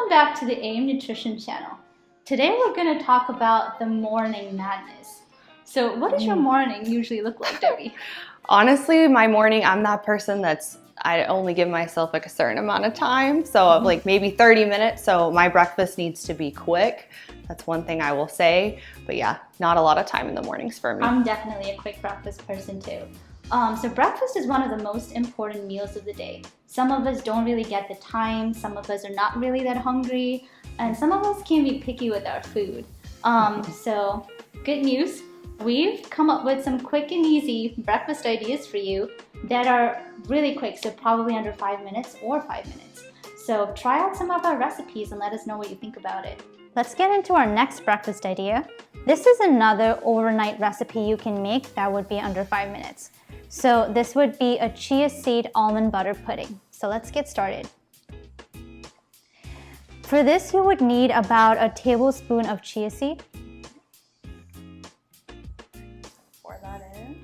Welcome back to the AM Nutrition channel. Today we're going to talk about the morning madness. So what does your morning usually look like, Debbie? Honestly, my morning, I'm that person I only give myself like a certain amount of time. So like maybe 30 minutes. So my breakfast needs to be quick. That's one thing I will say. But yeah, not a lot of time in the mornings for me. I'm definitely a quick breakfast person too. So breakfast is one of the most important meals of the day. Some of us don't really get the time, some of us are not really that hungry, and some of us can be picky with our food. So good news, we've come up with some quick and easy breakfast ideas for you that are really quick, so probably under 5 minutes or 5 minutes. So try out some of our recipes and let us know what you think about it. Let's get into our next breakfast idea. This is another overnight recipe you can make that would be under 5 minutes. So this would be a chia seed almond butter pudding. So let's get started. For this, you would need about a tablespoon of chia seed. Pour that in.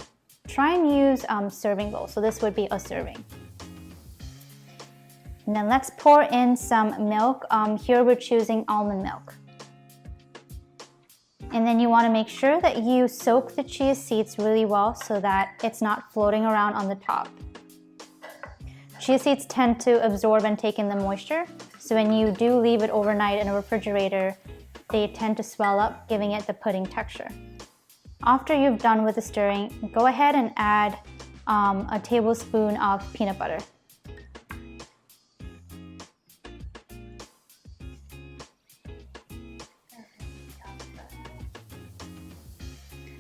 Try and use serving bowl. So this would be a serving. And then let's pour in some milk. Here we're choosing almond milk. And then you want to make sure that you soak the chia seeds really well so that it's not floating around on the top. Chia seeds tend to absorb and take in the moisture, so when you do leave it overnight in a refrigerator, they tend to swell up, giving it the pudding texture. After you've done with the stirring, go ahead and add a tablespoon of peanut butter.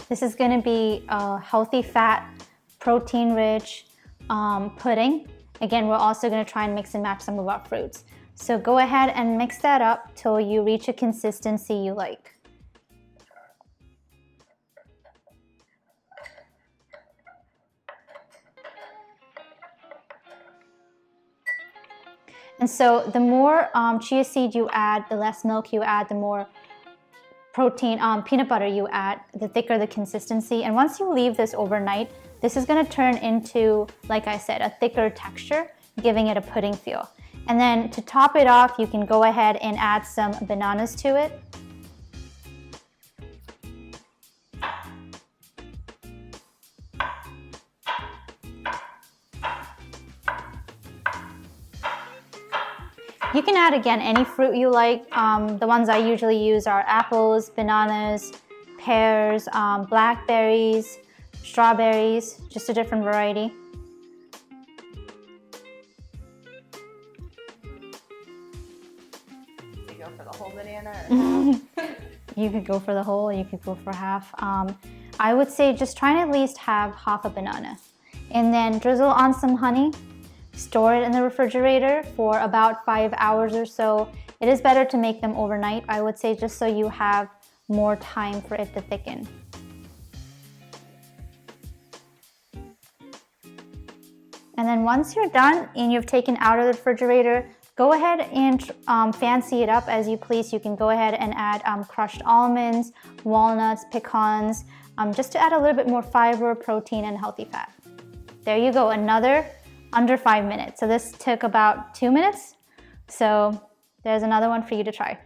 This is going to be a healthy fat, protein-rich pudding. Again, we're also going to try and mix and match some of our fruits. So go ahead and mix that up till you reach a consistency you like. And so the more chia seed you add, the less milk you add, the more protein, peanut butter you add, the thicker the consistency. And once you leave this overnight, this is going to turn into, like I said, a thicker texture, giving it a pudding feel. And then to top it off, you can go ahead and add some bananas to it. You can add, again, any fruit you like. The ones I usually use are apples, bananas, pears, blackberries, strawberries, just a different variety. You go for the whole banana or You could go for the whole, you could go for half. I would say just try and at least have half a banana. And then drizzle on some honey. Store it in the refrigerator for about 5 hours or so. It is better to make them overnight, I would say, just so you have more time for it to thicken. And then once you're done and you've taken out of the refrigerator, go ahead and fancy it up as you please. You can go ahead and add crushed almonds, walnuts, pecans, just to add a little bit more fiber, protein, and healthy fat. There you go, another under 5 minutes. So this took about 2 minutes. So there's another one for you to try.